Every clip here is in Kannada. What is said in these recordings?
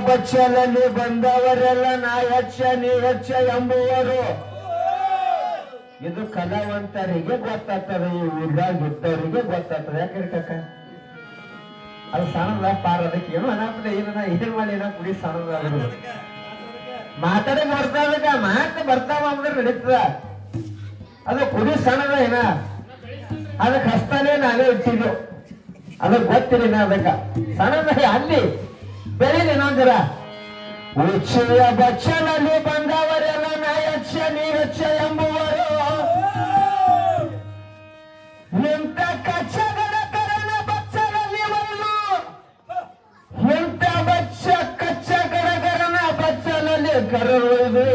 ಬಚ್ಚಲಲ್ಲಿ ಬಂದವರೆಲ್ಲ ನಾ ಹೆಚ್ಚ ನೀ ಹೆಚ್ಚ ಎಂಬುವರು. ಇದು ಕಲಾವಂತರಿಗೆ ಗೊತ್ತಾಗ್ತದೆ, ಈ ಊರಾಗ ಇದ್ದವರಿಗೆ ಗೊತ್ತಾಗ್ತದೆ. ಯಾಕೆ ಕಾಕ ಅದು ಸಣ್ಣದ ಪಾರ, ಅದಕ್ಕೆ ಏನು ಅನಾಪದ ಏನ್ ಮಾಡಿ ಏನ ಕುಡಿ ಸಣ್ಣದ ಮಾತಾಡಕ್ ಬರ್ತಾವಕ್ಕ ಮಾತು ಬರ್ತಾವ ಅಂದ್ರೆ ನಡೀತದ. ಅದು ಕುಡಿ ಸಣ್ಣದ ಏನ ಅದಕ್ಕೆ ಹಸ್ತಾನೆ ನಾವೇ ಇಟ್ಟಿದ್ದು, ಅದಕ್ಕೆ ಗೊತ್ತಿಲ್ಲ ನಾ ಅದಕ್ಕ ಸಣ್ಣದ ಅಲ್ಲಿ ಬೆಳೀಲಿ ಇನ್ನೊಂದರ. ಉಚ್ಚೆಯ ಬಚ್ಚಲಲ್ಲಿ ಬಂದವರೆಲ್ಲ ನಾ ಹೆಚ್ಚ ನೀ ಹೆಚ್ಚ ಎಂಬುವರು. ಎಂತ ಕಚ್ಚಗಡ ಕರಣ ಬಚ್ಚಲಲ್ಲಿ ಒಂದು, ಎಂತ ಬಚ್ಚ ಕಚ್ಚ ಗಡಗರನ ಬಚ್ಚಲಲ್ಲಿ ಕರುವುದು.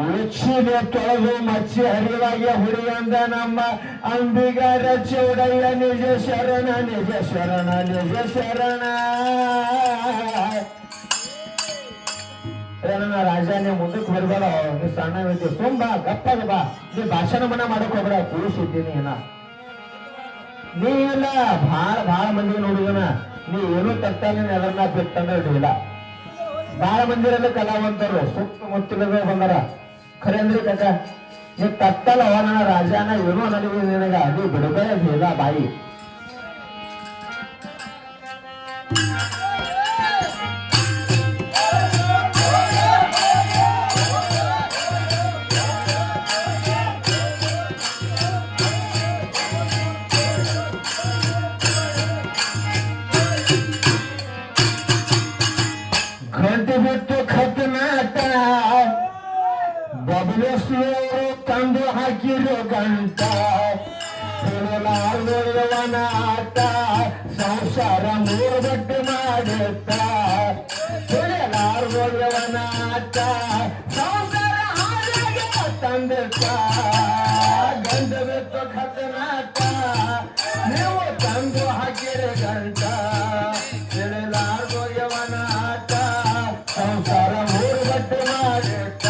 ಉಚ್ಚಿಗೆ ತೊಳೆದು ಮಚ್ಚಿ ಹರಿವಾಗಿ ಹುಡಿಯಂದ ನಮ್ಮ ಅಂಬಿಗರ ಚೌಡಯ್ಯ ನಿಜ ಶರಣ ನಿಜ ಶರಣ ನಿಜ ಶರಣ. ನನ್ನ ರಾಜ ನೀವು ಮುಂದಕ್ಕೆ ಬರ್ಬೇಡ, ನೀ ಸಣ್ಣ ಐತಿ ಸುಮ್ ಬಾ ಗಪ್ಪದ ಬಾ, ನೀ ಭಾಷಣ ಮನ ಮಾಡಕ್ ಹೋಗ್ಬೇಡ, ಕೂರಿಸಿದ್ದೀನಿ ಏನ ನೀ ಇಲ್ಲ. ಭಾಳ ಮಂದಿಗೆ ನೋಡಿದನ ನೀ ಏನೂ ತಟ್ಟಾನ ಎದರ್ನ ಬಿಟ್ಟಂದ್ರೆ ಇಡಿಲ್ಲ. ಭಾಳ ಮಂದಿರಲ್ಲ ಕಲಾವಂತರು ಸುತ್ತಮುತ್ತಲ ಬಂದಾರ. ಖರೆ ಅಂದ್ರಿ ಕಾಕ ನೀ ತಟ್ಟಲ್ಲ ಅವ ನನ್ನ ರಾಜನ ಏನೋ ನನಗೆ ನಿನಗ ನೀ ಬಿಡಬೇಡ ಇಲ್ಲ ಬಾಯಿ. ಗಂಟೆ ಬಿಟ್ಟು ಖತ್ನಾಟ ಬಬಲೇಶ್ವರು ತಂದು ಹಾಕಿರೋ ಗಂಟ. ಹೇಳಲಾರ್ದವನ ಆಟ ಸಂಸಾರ ಮೂರು ಬಟ್ಟೆ ಮಾಡುತ್ತ. ಹೇಳಲಾರ್ದವನ ಆಟ ಸಂಸಾರ ಹಾಗೆ ತಂದಿರ್ತ. ಗಂಡ ಬಿಟ್ಟು ಖತ್ನಾಟ ನೀವು ತಂದು ಹಾಕಿರೋ ಗಂಟ. ಹೇಳಲಾರ್ದವನ ಆಟ ಸಂಸಾರ ಮೂರು ಬಟ್ಟೆ ಮಾಡುತ್ತ.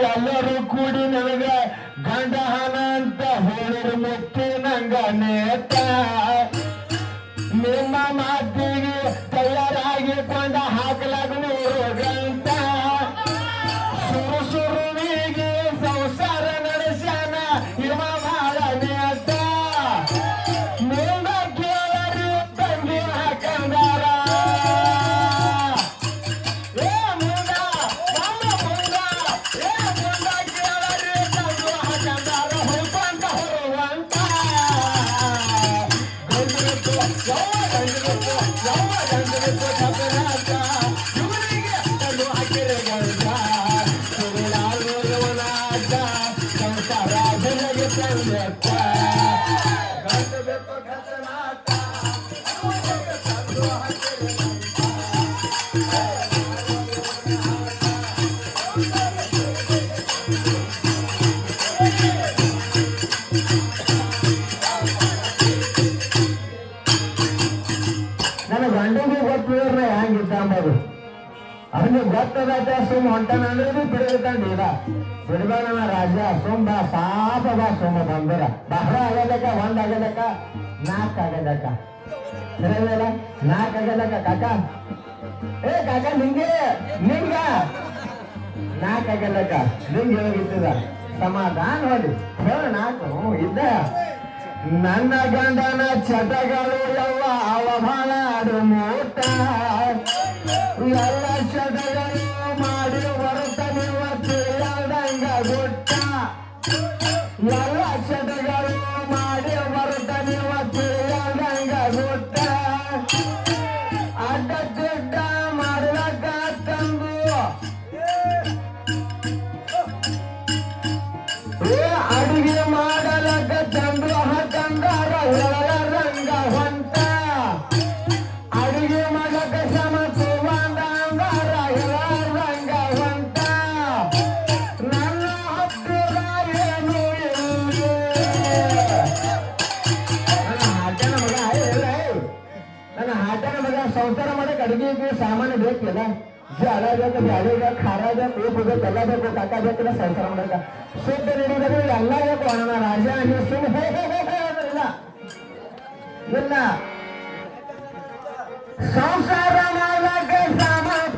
ಎಲ್ಲರೂ ಕೂಡಿ ನನಗ ಗಂಡ ಹನ ಅಂತ ಹೇಳಿರು ಮುಕ್ತಿ ನಂಗ ನೇತ. ನಿಮ್ಮ ಮಾತಿಗೆ ತಯಾರಾಗಿಕೊಂಡ ಹಾಕಲಾಗ 100 ಗಂಟ. ಸುರುವಿಗೆ ಸಂಸಾರ ನಡೆಸ್ಯಾನ ಇವ ಬಾಳ ನೇತ. ಮುಂದ ಕೇಳರಿ ತಂಗಿ ಹಾಕಂದಾರ. ಗಂಡಿಗೆ ಗೊತ್ತಿದ್ರೆ ಹೆಂಗಿದ್ದ ಅಂಬೋದು ಅವನಿಗೆ ಗೊತ್ತದ. ಸುಮ್ ಹೊಂಟಾನ ಅಂದ್ರೆ ಬಿಡಬೇಕಂಡಿಲ್ಲ, ಬಿಡ್ಬೇಡ ರಾಜ. ಸುಮ್ ಬಾ ಸಾಪ ಬಾ ಸುಮ್ಮ ಬಂದರ ಬಹಳ ಆಗದಕ್ಕ 1 ಆಗದಕ್ಕ 4 ಆಗದಕ್ಕ ಸರಿಯಲ್ಲ 4 ಆಗದಕ್ಕ ಕಾಕ. ಏ ಕಾಕ ನಿಂಗ 4 ಆಗದಕ್ಕ ನಿಂಗೆ ಹೋಗಿರ್ತದ ಸಮಾಧಾನ ಹೊಡಿ ಹೇಳ 4 ಇದ್ದ. ನನ್ನ ಗಂಡನ ಚಟಗಳು ಯವ್ವ ಅವ ಬಾಳಾಡು ಮೂಟ. ಎಲ್ಲ ಚಟಗಳು ಮಾಡಿ ಹೊರತ ಇವತ್ತು ಯಾವ್ದಂಗ ಗುಟ್ಟ. ಎಲ್ಲ ಚಟಗಳು ಮಾಡಿ ಹೊರತ ಸಂಸಾರ ಮಾಡಕ್ ಅಡಿಗೆ ಸಾಮಾನ್ಯ ಬೇಕಿಲ್ಲ ಜಳ ಬೇಕು ಬ್ಯಾಳೆ ಬೇಕು ಖಾರ ಬೇಕು ಉಪ್ಪು ಬೇಕು ಎಲ್ಲ ಬೇಕು ಕಾಕ ಬೇಕಿಲ್ಲ ಸಂಸಾರ ಮಾಡಕ ಶುದ್ಧ ನಡೀಬೇಕು ಎಲ್ಲ ಬೇಕು ಅಣ್ಣ ರಾಜ ನೀವು ಸುಮ್ಮನೆ ಇಲ್ಲ ಇಲ್ಲ ಸಂಸಾರ ಮಾಡಕ ಸಾಮಾನ್ಯ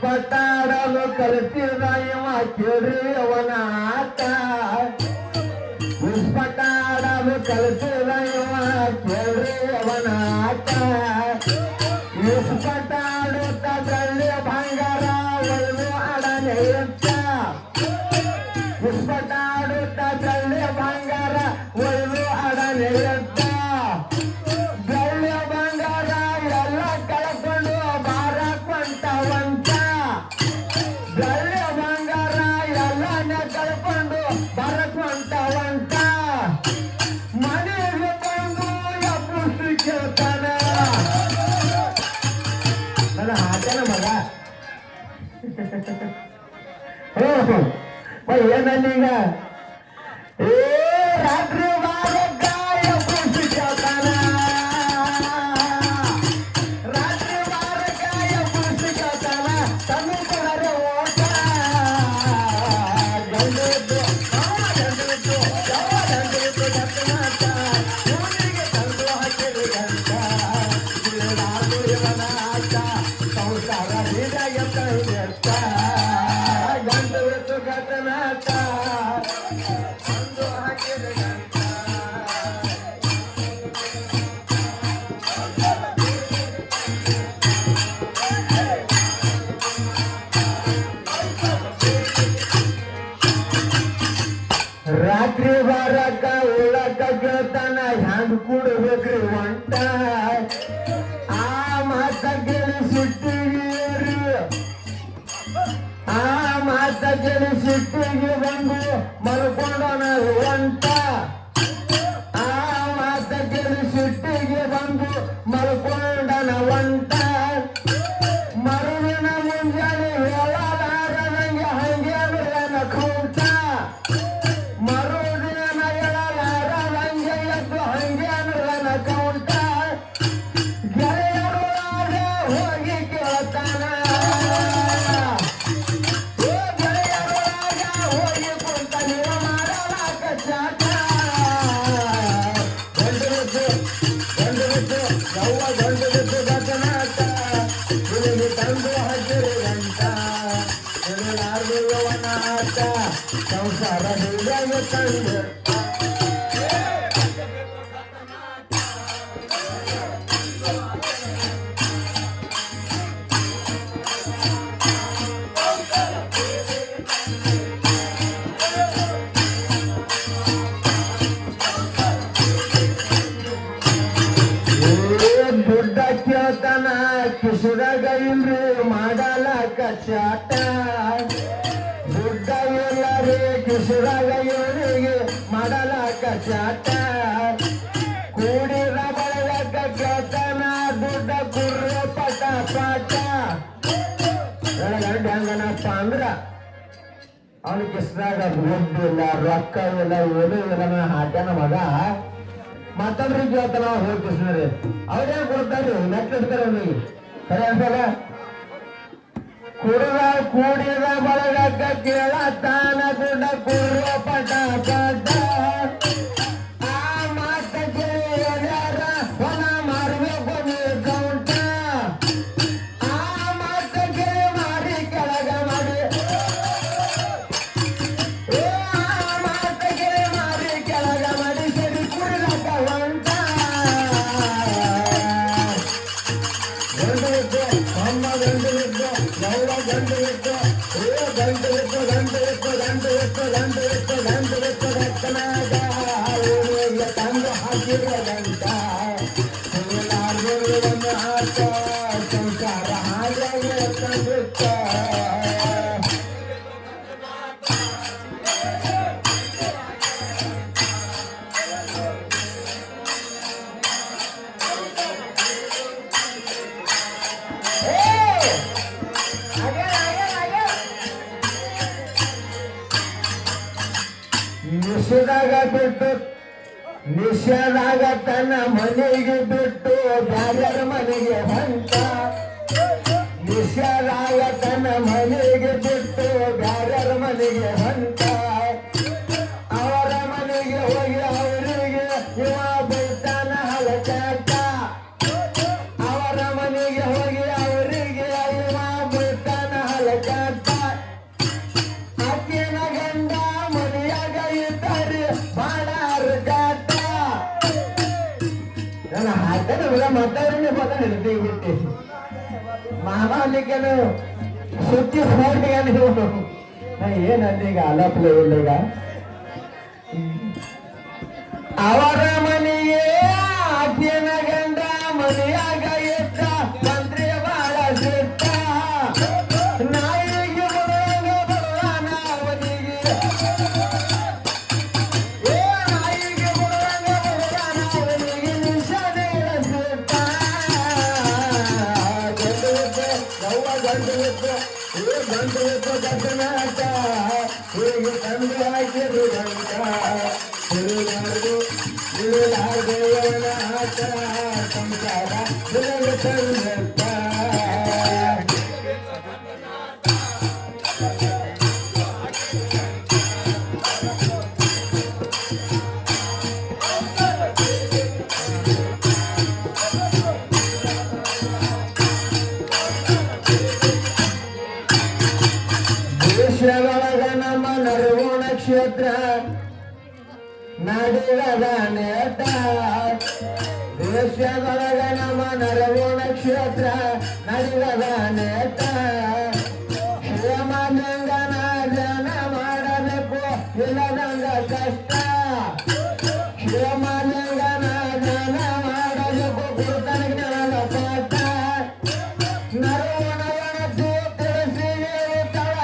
ಪಟ್ಟಾಡಲು ಕಲಿತಿದ ಇವ ಕೇಳ್ರಿ ಅವನ ಆಟ ಪಟ್ಟಾಡಲು ಕಲಿತಿದ ಇವ ಕೇಳ್ರಿ ಅವನ ಆಟ ಪಟ್ಟಾಡುತ್ತಲ್ಲಿ ಬಂಗಾರ ಒಳ್ಳು ಅಡನೆ ಇತ್ತ ಪಟ್ಟಾಡುತ್ತಲ್ಲಿ ಬಂಗಾರ ಒಳ್ಳು ಅಡನೆ ಇತ್ತ ಏನಲ್ಲೀಗ ಏ ರಾತ್ರಿ ಬಾರಗಾಯ ಪುಷ್ಟಿ ಕೇಳ್ತಾನ ರಾತ್ರಿ ಬಾರಗಾಯ ಪುಷ್ಟಿ ಕೇಳ್ತಾನ ತನ್ನ ಕೊಡರೆ ಓಟ ಗಂಡಿದ್ದು ಗಂಟನಾಟ ಇವನಿಗೆ ತಂದು ಹಾಕಿರಿ ಗಂಟ ಇವನಾಟ ಸಂಸಾರ ಹೀಗಾಗಿ ಕೈಗೆಟ್ಟ ರಾತ್ರಿ ಬಾರಕ ಉಳಕ ಕೇಳ್ತಾನ ಹ್ಯಾಂಗ ಕೂಡಬೇಕ್ರಿ ಒಂಟ ಆ ಮಾತ ಕೇಳಿ ಸಿಟ್ಟಿಗೆ ಆ ಮಾತ ಕೇಳಿ ಸಿಟ್ಟಿಗೆ ಬಂದು ಮಲ್ಕೊಂಡನ ಒಂಟ ಆ ಮಾತ ಕೇಳಿ ಸಿಟ್ಟಿಗೆ ಬಂದು ಮಲ್ಕೊಂಡನ ಒಂಟ ಮರುವಿನ ಮುಂಜಾನೆ ಹೇಳಲಾರದಂಗೆ ಹಂಗೆ ಅಂದ್ರೆ ನಖೌಟ ಸಂಸಾರ ಕಂಡು ದುಡ್ಡ ಕೇಳ್ತಾನ ಕಿಶುರಾಗ ಇಲ್ರಿ ಮಾಡಲ ಕಚಾಟ ದುಡ್ಡ ಎಲ್ಲರೇ ಕಿಶುರಾಗ ಇವರಿಗೆ ಮಾಡಲ ಕಚಾಟ ಕೂಡಿದ ಬಳಗ ಕೇಳ್ತಾನ ದುಡ್ಡ ಕುರ್ರ ಪಟ ಪಾಟ ಹೆಂಗನಪ್ಪ ಅಂದ್ರ ಅವನ ಕಿಸ್ದಾಗ ದುಡ್ಡು ಇಲ್ಲ ರೊಕ್ಕ ಇಲ್ಲ ಏನೂ ಇಲ್ಲ ಹಾಟ್ಯಾನ ಮಗ ಮತ್ತೊಬ್ರಿಗೆ ಕೇಳ್ತಾನ ಹೋಗಿ ಕಿಸ್ನರಿ ಅವ್ರೇನ್ ಕೊಡ್ತಾರ್ರಿ ನೆಟ್ಟಿಡ್ತಾರೆ ಅವನಿಗೆ ಸರಿ ಅನ್ಸಲ್ಲ ಕೂಡಿದ ಬಳಗ ಕೇಳತಾನ ದುಡ್ಡ ಕುರ್ರ ಪಟ ಪಟ ಆ ಮಾತ ಕೇಳ್ಯಾರ ಹೊಲ ಮಾರ್ಬೇಕು ಕೌಂಟ ಆ ಮಾತ ಕೇಳಿ ಮಾಡಿ ಕೆಳಗ ಮಾಡಿ ಆ ಮಾತ ಕೇಳಿ ಮಾಡಿ ಕೆಳಗ ಮಾಡಿ ಸರಿ ಕುಡಿಲಕ್ಕ ಹೊಂಟ ಗಂಡು ಅಮ್ಮ ಗಂಡು ಯಾವ ಗಂಡು ತಂದು ಹಾಕಿರೋದಂತ ಸಂಸಾರ ಹಾಗೆ ತಂದಿತ್ತ ನಿಷೇಧಾಗ ಬಿಟ್ಟು ನಿಷೇಧಾಗ ತನ್ನ ಮನೆಗೆ ಬಿಟ್ಟು ಬ್ಯಾರ್ಯಾರ ಮನೆಗೆ ಹೊಂಟ ನಿಷೇಧಾಗ ತನ್ನ ಮನೆಗೆ ಬಿಟ್ಟು ಬ್ಯಾರ್ಯಾರ ಮನೆಗೆ ಹೊಂಟ ಅವರ ಮನೆಗೆ ಹೋಗಿ ಅವರಿಗೆ ಇವ ಬಿಡ್ತಾನ ಹಲಚಾಟ ಅವರ ಮನೆಗೆ ಹೋಗಿ ಅವರಿಗೆ ಇವ ಬಿಡ್ತಾನ ಹಲಚಾಟ ಆಕೆನ ಗಂಡ ಮನೆಯಾಗ ಇದ್ದಾರೆ ಬಾಳಾರ ಜಾಟ ನನ್ನ ಹಾಡ್ತಾನೆ ಮಾತಾಡೋಣ ಪದ ಹಿಡ್ತೀವಿ ಮಾಮಾಲಿಕನು ಸುತ್ತಿ ಹೋಗ್ತೀಗ ನೀವು ಏನಂದ್ರೆ ಈಗ ಅಲಪ್ಲೆ ಇಲ್ಲ ಈಗ ಅವರ ಮನೆಗೆ ಆಕೆನ ಗಂಡ ಮನೆಯಾಗ ಇದ್ದ ಮಂತ್ರಿ ಬಾಳ ಸಿಟ್ಟ ನಾಯಿಗೆ ಬರುವಾಗ ಬರುವಾನ ಅವನಿಗೆ ನಾಯಿಗೆ ಬರುವಾಗ ಬರುವಾನ ಅವನಿಗೆ ನಿಷಾದೆ ಸಿಟ್ಟ ಗಂಡು ಇತ್ತು ಗದ್ದನಾಟ ಹೀಗೆ ತಂದು ಹಾಕಿರು ಗಂಟ ತಿರುಗಾಡುವನ ಆಟ ಸಂಸಾರ ತಂದತ್ತ ದೇಶದೊಳಗ ನಮ್ಮ ನರವು ನಕ್ಷತ್ರ ನಡುಗದ ನೇಟ ದೇಶದೊಳಗ ನಮ್ಮ ನರವು ನಕ್ಷತ್ರ ನಡುಗದ ನೇಟ ಶ್ರೀಮಂಗನ ಜನ ಮಾಡಬೇಕು ಇಲ್ಲದಂಗ ಕಷ್ಟ ಶ್ರೀಮಂಗನ ಜನ ಮಾಡಬೇಕು ಕೊಡ್ತಾನೆ ಜ್ಞಾನ ಪಾಠ ನರವಣವಣ ತಿಳಿಸಿ ತಳ